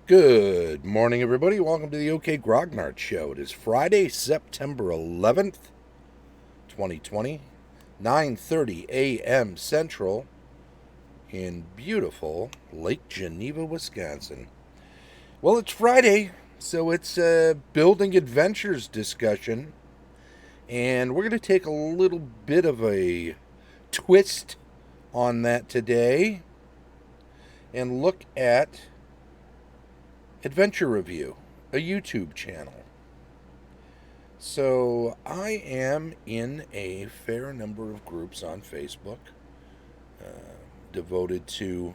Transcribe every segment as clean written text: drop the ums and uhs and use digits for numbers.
Good morning, everybody. Welcome to the OK Grognard Show. It is Friday, September 11th, 2020, 9:30 a.m. Central in beautiful Lake Geneva, Wisconsin. Well, it's Friday, so it's a building adventures discussion, and we're going to take a little bit of a twist on that today and look at Adventure Review, a YouTube channel. So I am in a fair number of groups on Facebook devoted to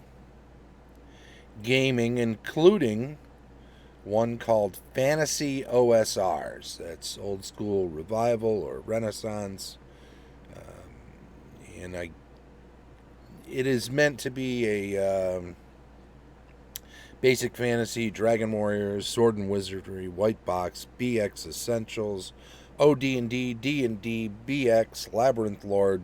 gaming, including one called Fantasy OSRs. That's old school revival or renaissance. And it is meant to be a basic fantasy, Dragon Warriors, Sword and Wizardry, White Box, BX Essentials, OD&D, D&D, BX, Labyrinth Lord,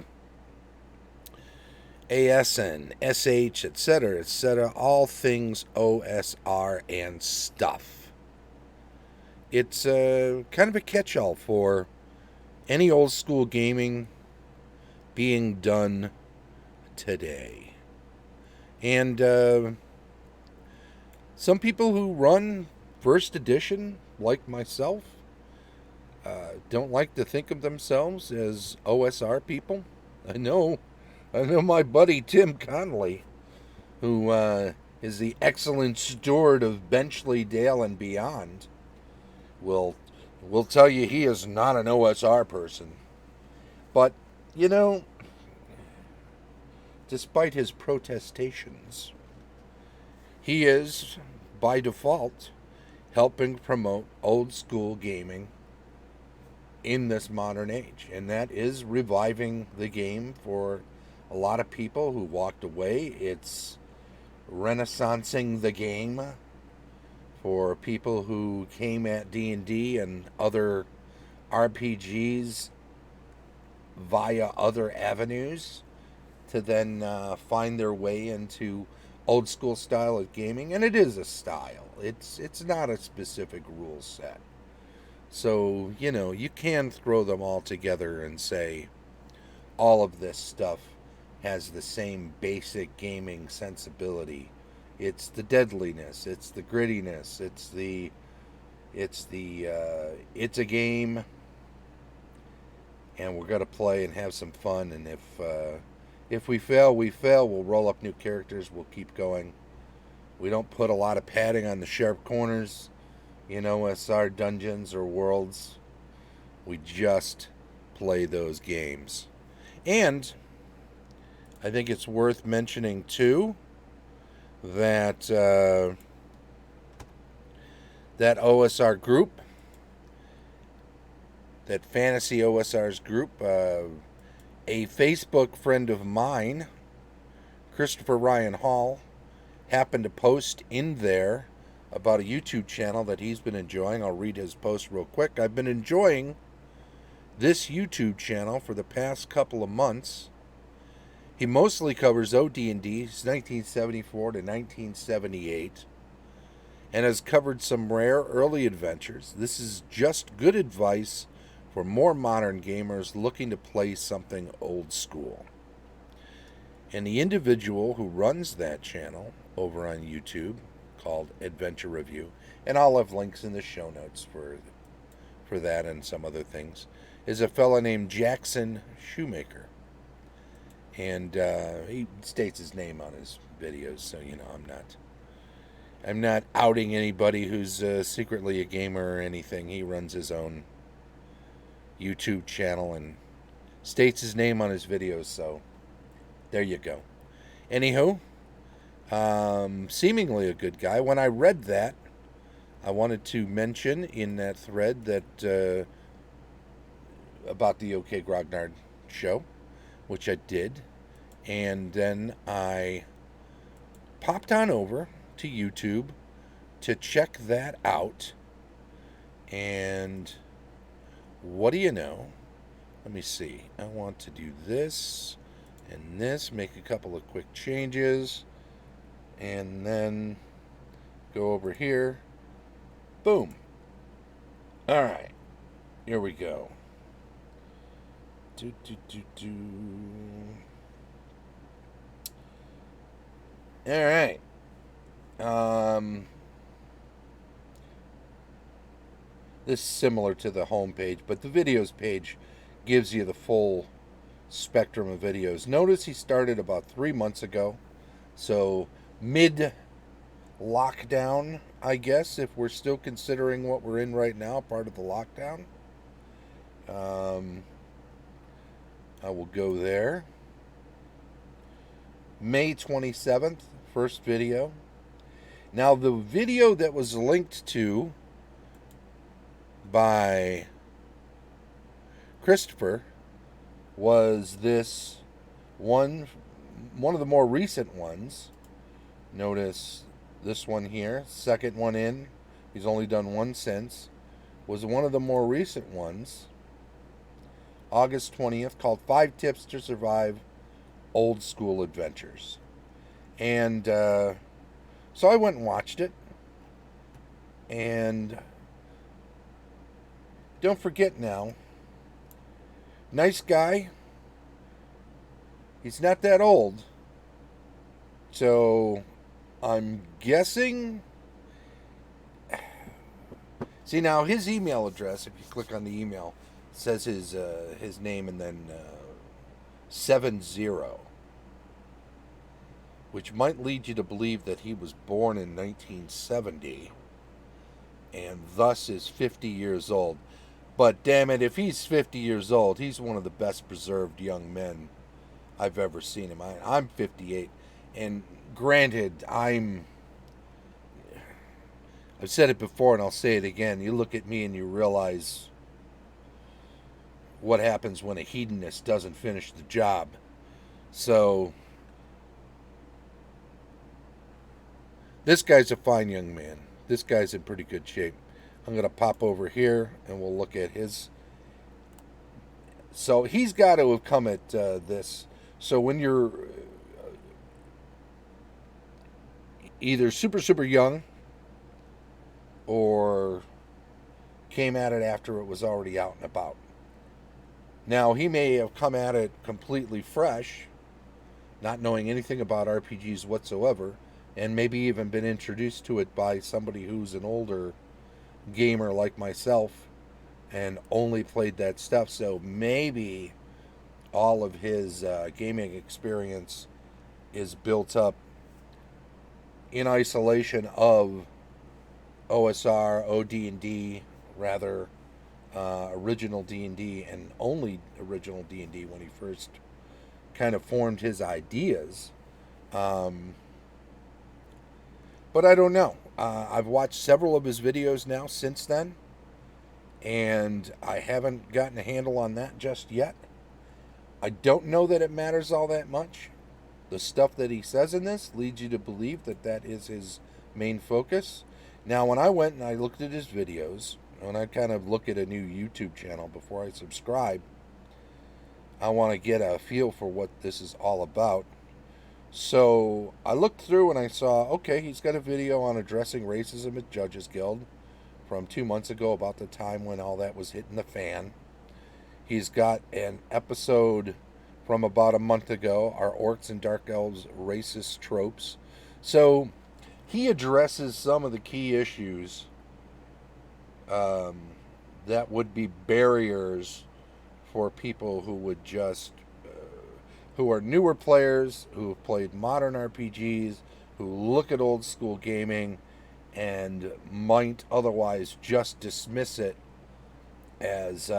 ASN, SH, etc., all things OSR and stuff. It's kind of a catch-all for any old school gaming being done today. And some people who run first edition, like myself, don't like to think of themselves as OSR people. I know my buddy Tim Connolly, who is the excellent steward of Benchley, Dale, and beyond, will tell you he is not an OSR person. But, you know, despite his protestations, he is, by default, helping promote old school gaming in this modern age. And that is reviving the game for a lot of people who walked away. It's renaissancing the game for people who came at D&D and other RPGs via other avenues to then find their way into old school style of gaming. And it is a style. It's not a specific rule set. So, you know, you can throw them all together and say all of this stuff has the same basic gaming sensibility. It's the deadliness, it's the grittiness, it's a game, and we're gonna play and have some fun. And if we fail, we fail. We'll roll up new characters. We'll keep going. We don't put a lot of padding on the sharp corners in OSR dungeons or worlds. We just play those games. And I think it's worth mentioning, too, that that OSR group, that Fantasy OSR's group, a Facebook friend of mine, Christopher Ryan Hall, happened to post in there about a YouTube channel that he's been enjoying. I'll read his post real quick. I've been enjoying this YouTube channel for the past couple of months. He mostly covers OD&D, 1974 to 1978, and has covered some rare early adventures. This is just good advice for more modern gamers looking to play something old school. And the individual who runs that channel over on YouTube, called Adventure Review, and I'll have links in the show notes for that and some other things, is a fella named Jackson Shoemaker. And he states his name on his videos, so you know I'm not outing anybody who's secretly a gamer or anything. He runs his own YouTube channel and states his name on his videos, so there you go. Anywho, seemingly a good guy. When I read that, I wanted to mention in that thread that about the OK Grognard show, which I did, and then I popped on over to YouTube to check that out. And what do you know? Let me see. I want to do this and this, make a couple of quick changes, and then Go over here. Boom. All right. Here we go. Do, do, do, do. All right. This is similar to the home page, but the videos page gives you the full spectrum of videos. Notice he started about 3 months ago. So mid lockdown, I guess, if we're still considering what we're in right now part of the lockdown. I will go there. May 27th, first video. Now, the video that was linked to by Christopher was this one of the more recent ones. Notice this one here, second one in. He's only done one since. Was one of the more recent ones. August 20th, called 5 Tips to Survive Old School Adventures. And so I went and watched it. And don't forget now, nice guy. He's not that old. So I'm guessing. See, now his email address, if you click on the email, says his name and then 70, which might lead you to believe that he was born in 1970 and thus is 50 years old. But damn it, if he's 50 years old, he's one of the best preserved young men I've ever seen him. I'm 58, and granted, I've said it before and I'll say it again. You look at me and you realize what happens when a hedonist doesn't finish the job. So this guy's a fine young man. This guy's in pretty good shape. I'm going to pop over here and we'll look at his. So he's got to have come at this. So when you're either super young or came at it after it was already out and about. Now, he may have come at it completely fresh, not knowing anything about RPGs whatsoever, and maybe even been introduced to it by somebody who's an older gamer like myself and only played that stuff. So maybe all of his gaming experience is built up in isolation of OSR, OD&D, rather, original D&D, and only original D&D when he first kind of formed his ideas. But I don't know. I've watched several of his videos now since then, and I haven't gotten a handle on that just yet. I don't know that it matters all that much. The stuff that he says in this leads you to believe that that is his main focus. Now, when I went and I looked at his videos, when I kind of look at a new YouTube channel before I subscribe, I want to get a feel for what this is all about. So I looked through and I saw, okay, he's got a video on addressing racism at Judges Guild from 2 months ago, about the time when all that was hitting the fan. He's got an episode from about a month ago, Are Orcs and Dark Elves Racist Tropes? So he addresses some of the key issues that would be barriers for people who would just who are newer players, who have played modern RPGs, who look at old school gaming and might otherwise just dismiss it as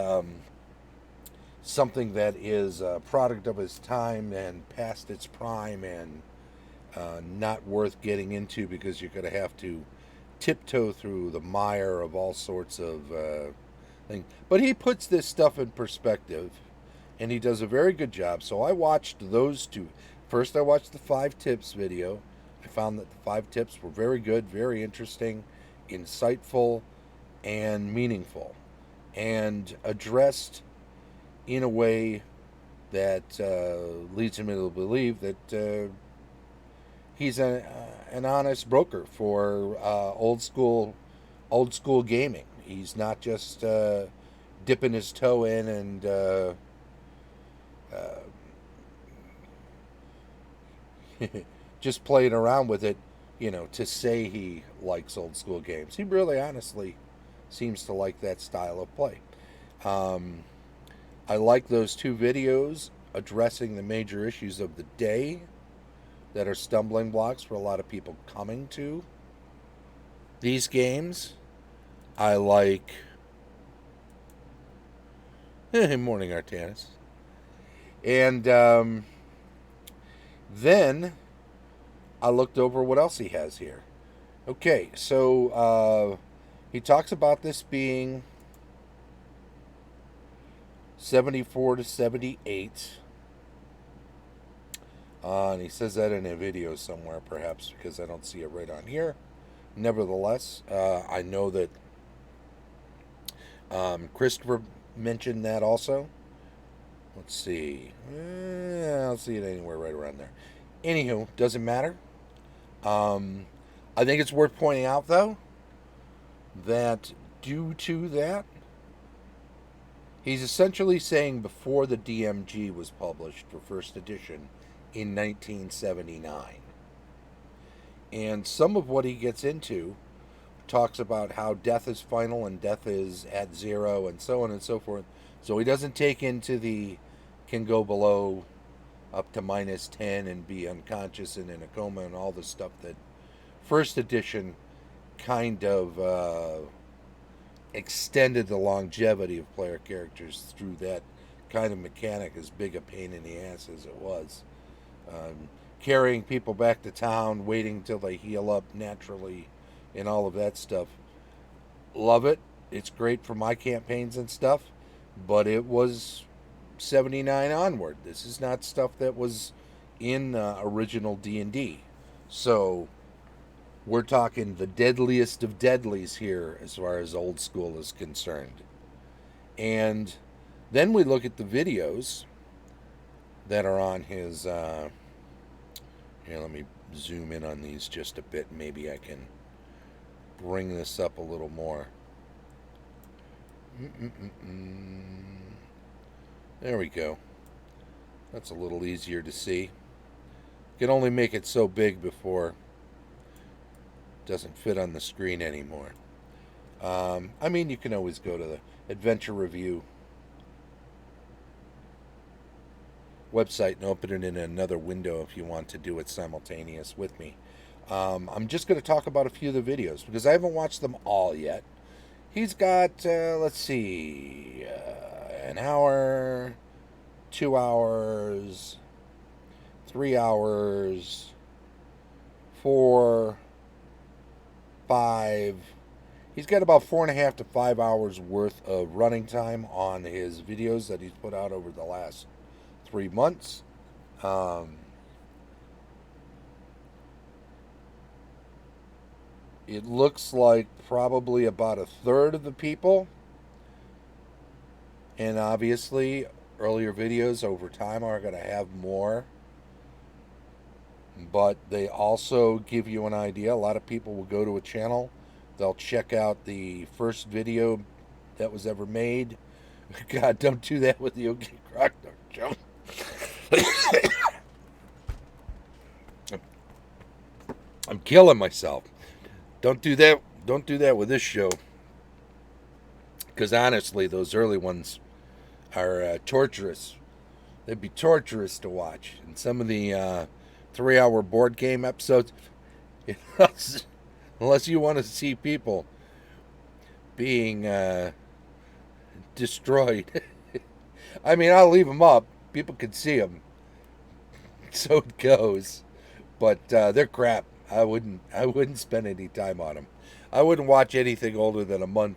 something that is a product of its time and past its prime and not worth getting into because you're going to have to tiptoe through the mire of all sorts of things. But he puts this stuff in perspective, and he does a very good job. So I watched those two. First, I watched the 5 tips video. I found that the 5 tips were very good, very interesting, insightful, and meaningful, and addressed in a way that leads him to believe that he's an honest broker for old school gaming. He's not just dipping his toe in and just playing around with it, to say he likes old school games. He really honestly seems to like that style of play. Um, I like those two videos addressing the major issues of the day that are stumbling blocks for a lot of people coming to these games. I like Morning Artanis. And then I looked over what else he has here. Okay, so he talks about this being 74 to 78. And he says that in a video somewhere, perhaps, because I don't see it right on here. Nevertheless, I know that Christopher mentioned that also. Let's see. I don't see it anywhere right around there. Anywho, doesn't matter. I think it's worth pointing out, though, that due to that, he's essentially saying before the DMG was published for first edition in 1979. And some of what he gets into talks about how death is final and death is at zero and so on and so forth. So he doesn't take into the can go below up to minus 10 and be unconscious and in a coma and all the stuff that first edition kind of extended the longevity of player characters through that kind of mechanic, as big a pain in the ass as it was. Carrying people back to town, waiting until they heal up naturally, and all of that stuff. Love it. It's great for my campaigns and stuff, but it was 79 onward. This is not stuff that was in original D&D. So we're talking the deadliest of deadlies here as far as old school is concerned. And then we look at the videos that are on his... here, let me zoom in on these just a bit. Maybe I can bring this up a little more. There we go. That's a little easier to see. Can only make it so big before it doesn't fit on the screen anymore. I mean, you can always go to the Adventure Review website and open it in another window if you want to do it simultaneous with me. I'm just going to talk about a few of the videos because I haven't watched them all yet. He's got, let's see, an hour, 2 hours, 3 hours, 4, 5. He's got about 4.5 to 5 hours worth of running time on his videos that he's put out over the last 3 months. It looks like probably about a third of the people, and obviously earlier videos over time are going to have more, but they also give you an idea. A lot of people will go to a channel, they'll check out the first video that was ever made. God, don't do that with the OK Croc Joe. I'm killing myself. Don't do that. Don't do that with this show. Because honestly, those early ones are torturous. They'd be torturous to watch. And some of the 3-hour board game episodes, unless you want to see people being destroyed. I mean, I'll leave them up. People can see them. So it goes. But they're crap. I wouldn't spend any time on them. I wouldn't watch anything older than a month,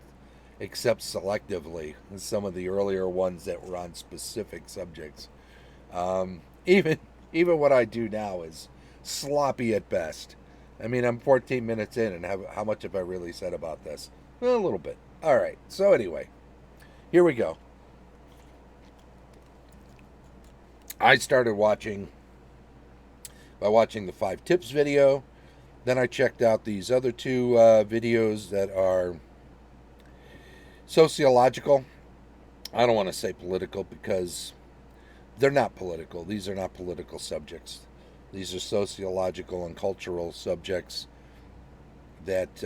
except selectively. Some of the earlier ones that were on specific subjects. Even what I do now is sloppy at best. I mean, I'm 14 minutes in, and how much have I really said about this? Well, a little bit. All right. So anyway, here we go. I started watching by watching the 5 tips video. Then I checked out these other 2 videos that are sociological. I don't want to say political because they're not political. These are not political subjects. These are sociological and cultural subjects that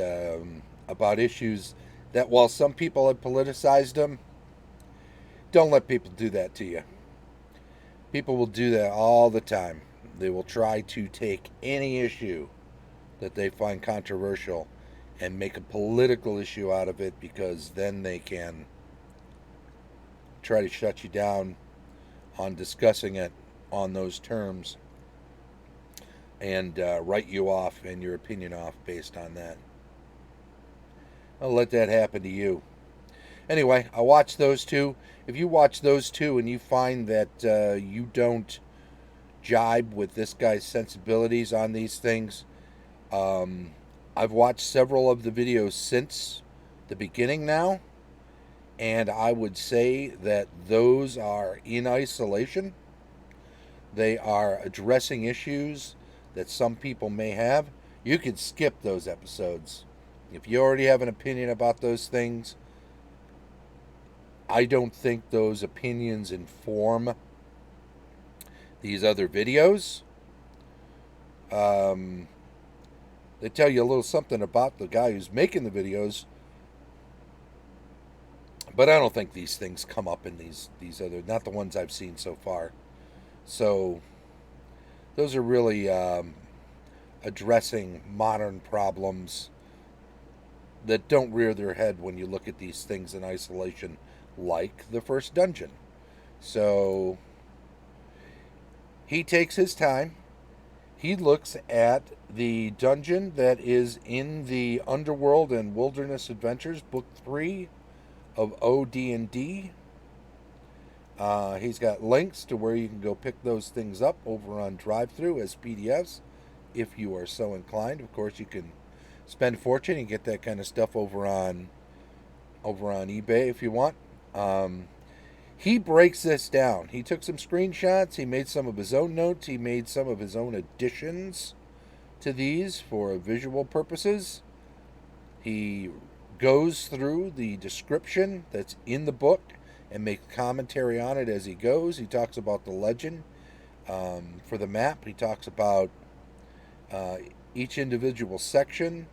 about issues that, while some people have politicized them, don't let people do that to you. People will do that all the time. They will try to take any issue that they find controversial and make a political issue out of it, because then they can try to shut you down on discussing it on those terms and write you off and your opinion off based on that. I'll let that happen to you. Anyway, I watched those 2. If you watch those 2 and you find that you don't jibe with this guy's sensibilities on these things, I've watched several of the videos since the beginning now, and I would say that those are in isolation. They are addressing issues that some people may have. You could skip those episodes. If you already have an opinion about those things, I don't think those opinions inform these other videos. They tell you a little something about the guy who's making the videos, but I don't think these things come up in these other, not the ones I've seen so far. So those are really addressing modern problems that don't rear their head when you look at these things in isolation, like the first dungeon. So he takes his time. He looks at the dungeon that is in the Underworld and Wilderness Adventures, Book 3 of OD&D. He's got links to where you can go pick those things up over on DriveThru as PDFs, if you are so inclined. Of course, you can spend a fortune and get that kind of stuff over on eBay if you want. He breaks this down. He took some screenshots. He made some of his own notes. He made some of his own additions to these for visual purposes. He goes through the description that's in the book and makes commentary on it as he goes. He talks about the legend for the map. He talks about each individual section.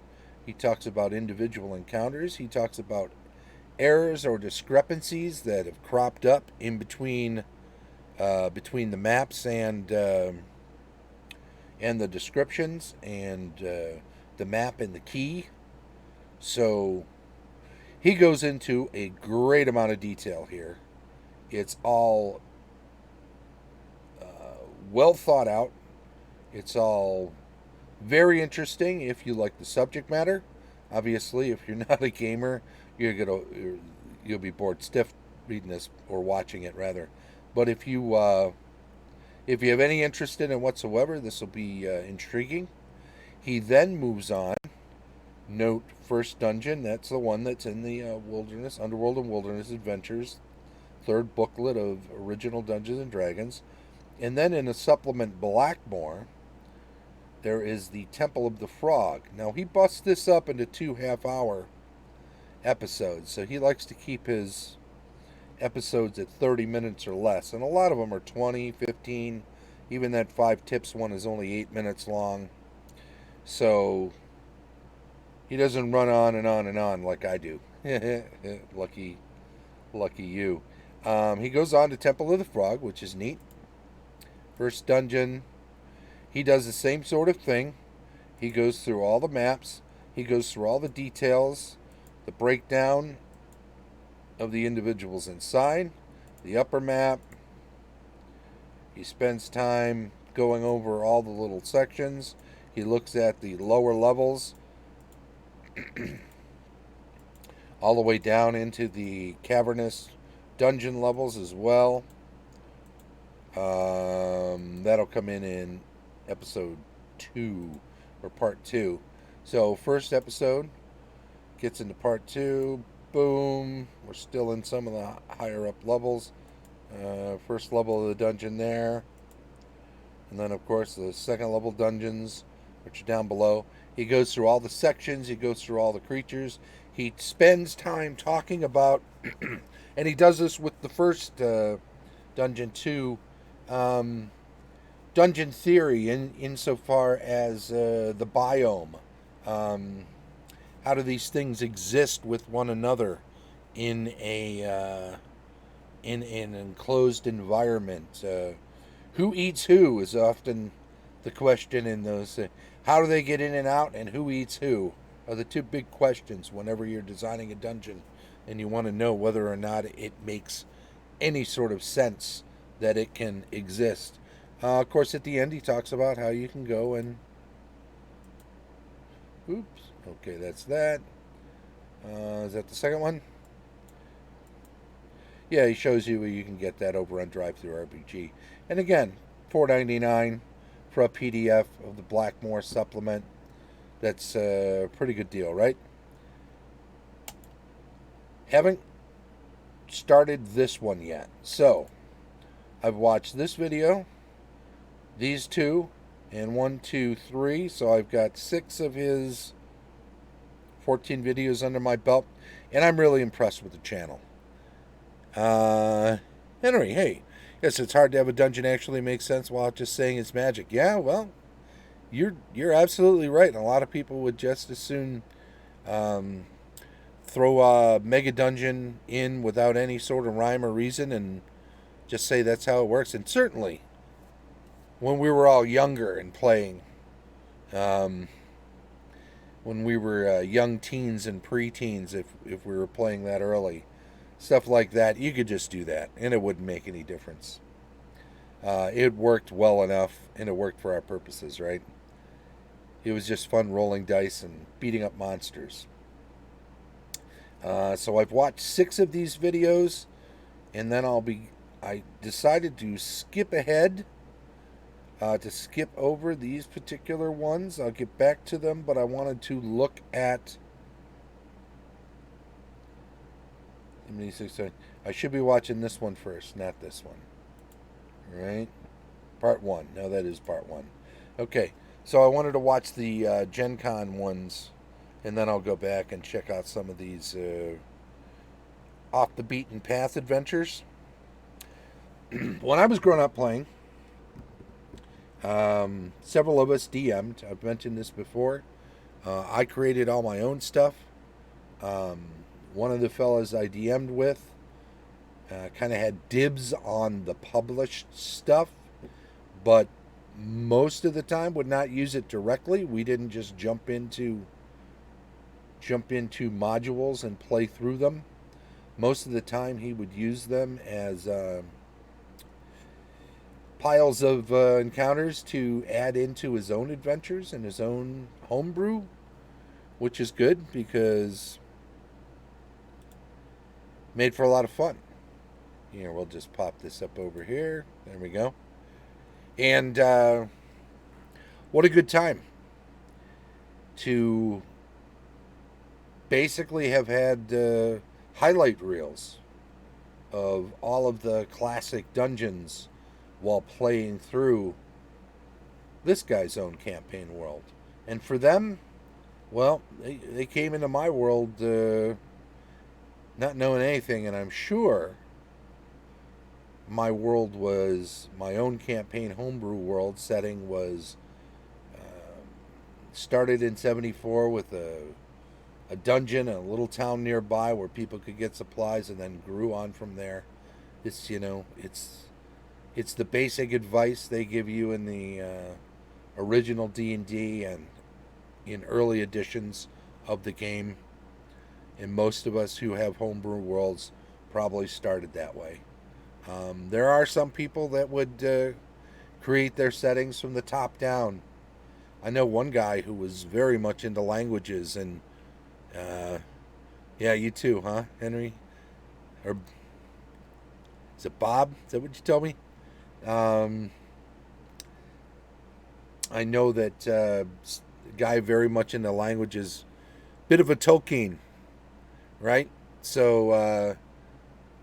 He talks about individual encounters. He talks about errors or discrepancies that have cropped up in between the maps and the descriptions, and the map and the key. So he goes into a great amount of detail here. It's all well thought out. It's all very interesting if you like the subject matter. Obviously, if you're not a gamer, you'll be bored stiff reading this, or watching it rather. But if you have any interest in it whatsoever, this will be intriguing. He then moves on. Note first dungeon. That's the one that's in the Underworld and Wilderness Adventures, 3rd booklet of original Dungeons and Dragons. And then in a supplement Blackmore, there is the Temple of the Frog. Now he busts this up into 2 half-hour episodes, so he likes to keep his episodes at 30 minutes or less, and a lot of them are 20, 15. Even that 5 tips one is only 8 minutes long, so he doesn't run on and on and on like I do. lucky you. He goes on to Temple of the Frog, which is neat. First dungeon, he does the same sort of thing. He goes through all the maps, he goes through all the details, the breakdown of the individuals inside, the upper map. He spends time going over all the little sections. He looks at the lower levels all the way down into the cavernous dungeon levels as well. That'll come in episode 2 or part 2. So first episode gets into part 2. Boom. We're still in some of the higher up levels. First level of the dungeon there. And then, of course, the second level dungeons, which are down below. He goes through all the sections, he goes through all the creatures. He spends time talking about, and he does this with the first dungeon too, um, dungeon theory insofar as the biome. Um, how do these things exist with one another in in an enclosed environment? Who eats who is often the question in those. How do they get in and out, and who eats who are the two big questions whenever you're designing a dungeon, and you want to know whether or not it makes any sort of sense that it can exist. Of course, at the end, he talks about how you can go and. Oops. Okay, that's that. Is that the second one? Yeah, he shows you where you can get that over on Drive-Thru RPG. And again, $4.99 for a PDF of the Blackmore supplement. That's a pretty good deal, right? Haven't started this one yet. So, I've watched this video, these two, and 1, 2, 3. So I've got 6 of his 14 videos under my belt. And I'm really impressed with the channel. Henry, hey, yes, it's hard to have a dungeon actually make sense while just saying it's magic. Yeah, well, you're absolutely right. And a lot of people would just as soon throw a mega dungeon in without any sort of rhyme or reason and just say that's how it works. And certainly, when we were all younger and playing, um, when we were young teens and preteens, if we were playing that early, stuff like that, you could just do that, and it wouldn't make any difference. It worked well enough, and it worked for our purposes, right? It was just fun rolling dice and beating up monsters. So I've watched 6 of these videos, and then I decided to skip ahead, to skip over these particular ones. I'll get back to them, but I wanted to look at. I should be watching this one first, not this one. Right? Part 1. No, that is part 1. Okay, so I wanted to watch the Gen Con ones, and then I'll go back and check out some of these off the beaten path adventures. When I was growing up playing, several of us DM'd. I've mentioned this before. I created all my own stuff. One of the fellas I DM'd with kind of had dibs on the published stuff, but most of the time would not use it directly. We didn't just jump into modules and play through them. Most of the time he would use them as piles of encounters to add into his own adventures and his own homebrew, which is good because made for a lot of fun. Here, we'll just pop this up over here. There we go. And what a good time to basically have had highlight reels of all of the classic dungeons while playing through this guy's own campaign world. And for them, well, they came into my world not knowing anything, and I'm sure my world was my own campaign homebrew world setting was started in 74 with a dungeon and a little town nearby where people could get supplies, and then grew on from there. It's it's the basic advice they give you in the original D&D and in early editions of the game. And most of us who have homebrew worlds probably started that way. There are some people that would create their settings from the top down. I know one guy who was very much into languages, and yeah, you too, huh, Henry? Or is it Bob? Is that what you told me? I know that guy very much into languages, bit of a Tolkien, right? So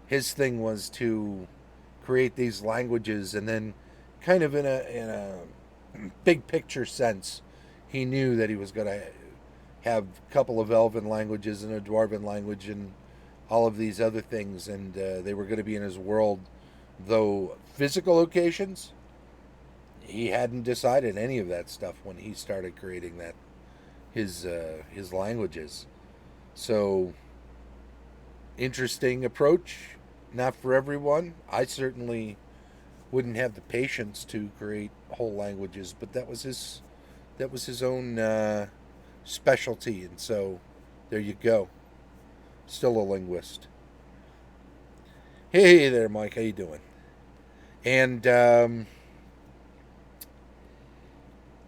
his thing was to create these languages and then kind of in a big picture sense, he knew that he was going to have a couple of elven languages and a dwarven language and all of these other things, and they were going to be in his world. Though physical locations, he hadn't decided any of that stuff when he started creating that his languages. So interesting approach, not for everyone. I certainly wouldn't have the patience to create whole languages, but that was his own specialty, and so there you go. Still a linguist. Hey there, Mike. How you doing? And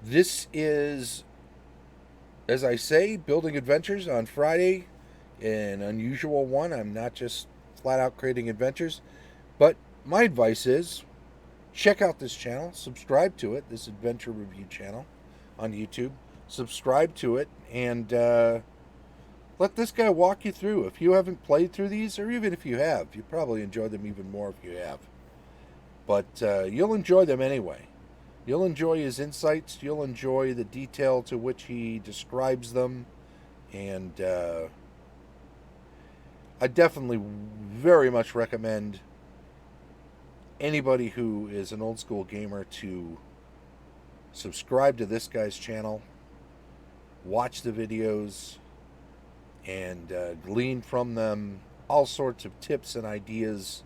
this is, as I say, Building Adventures on Friday. An unusual one. I'm not just flat out creating adventures, but my advice is check out this channel, subscribe to it, this adventure review channel on YouTube. Subscribe to it, and let this guy walk you through. If you haven't played through these, or even if you have, you probably enjoy them even more if you have. But you'll enjoy them anyway. You'll enjoy his insights. You'll enjoy the detail to which he describes them. And I definitely very much recommend anybody who is an old school gamer to subscribe to this guy's channel, watch the videos, and glean from them all sorts of tips and ideas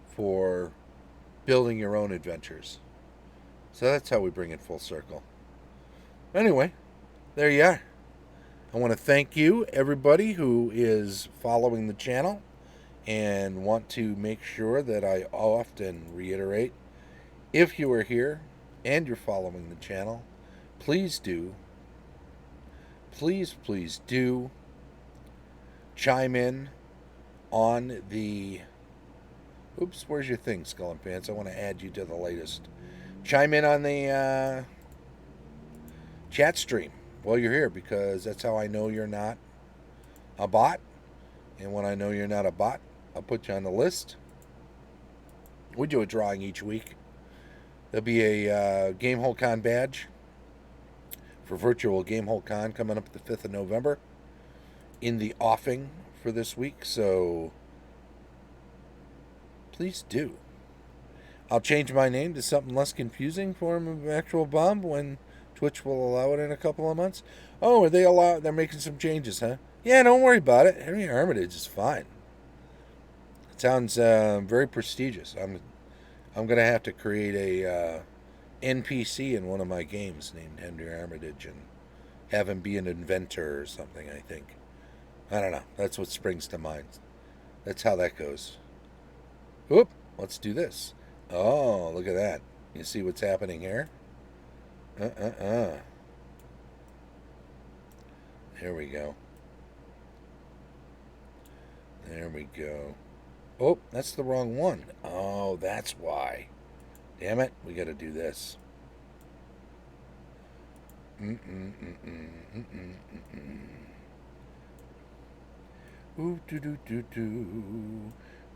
for building your own adventures. So that's how we bring it full circle. Anyway, there you are. I want to thank you, everybody who is following the channel, and want to make sure that I often reiterate, if you are here and you're following the channel, please do, please do chime in on the, oops, where's your thing, Skull and Pants? I want to add you to the latest. Chime in on the chat stream while you're here, because that's how I know you're not a bot. And when I know you're not a bot, I'll put you on the list. We do a drawing each week. There'll be a Gamehole Con badge for virtual Gamehole Con coming up the 5th of November in the offing for this week, so please do. I'll change my name to something less confusing for an actual bomb when Twitch will allow it in a couple of months. Oh, they're making some changes, huh? Yeah, don't worry about it. Henry Armitage is fine. It sounds very prestigious. I'm gonna have to create a NPC in one of my games named Henry Armitage and have him be an inventor or something, I think. I don't know. That's what springs to mind. That's how that goes. Oop, let's do this. Oh, look at that. You see what's happening here? There we go. There we go. Oh, that's the wrong one. Oh, that's why. Damn it, we got to do this. Ooh, do.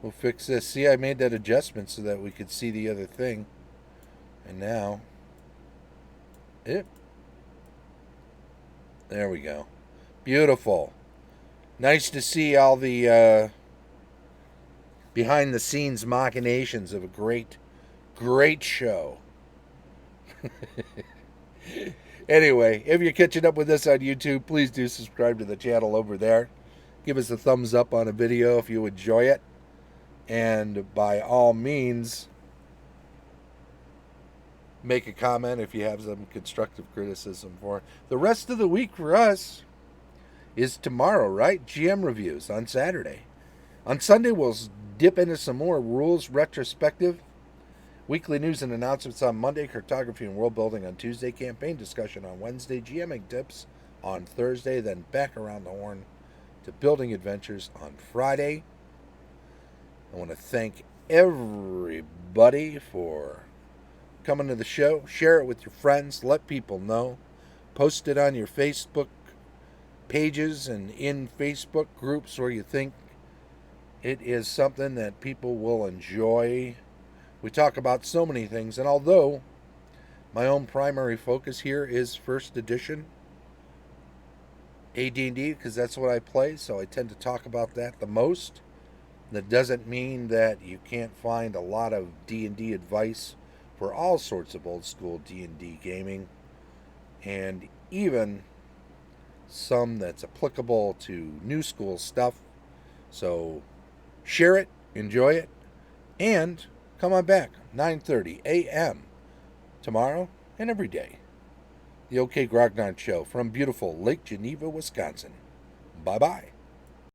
We'll fix this. See, I made that adjustment so that we could see the other thing. And now, there we go. Beautiful. Nice to see all the behind the scenes machinations of a great show. Anyway, if you're catching up with us on YouTube, please do subscribe to the channel over there. Give us a thumbs up on a video if you enjoy it. And by all means, make a comment if you have some constructive criticism for it. The rest of the week for us is tomorrow, right? GM reviews on Saturday. On Sunday, we'll dip into some more rules retrospective. Weekly news and announcements on Monday. Cartography and world building on Tuesday. Campaign discussion on Wednesday. GMing tips on Thursday. Then back around the horn to building adventures on Friday. I want to thank everybody for coming to the show. Share it with your friends. Let people know. Post it on your Facebook pages and in Facebook groups where you think it is something that people will enjoy We talk about so many things, and although my own primary focus here is first edition AD&D, because that's what I play, so I tend to talk about that the most. That doesn't mean that you can't find a lot of D&D advice for all sorts of old school D&D gaming, and even some that's applicable to new school stuff. So share it, enjoy it, and come on back 9:30 a.m. tomorrow and every day. The OK Grognard Show from beautiful Lake Geneva, Wisconsin. Bye-bye.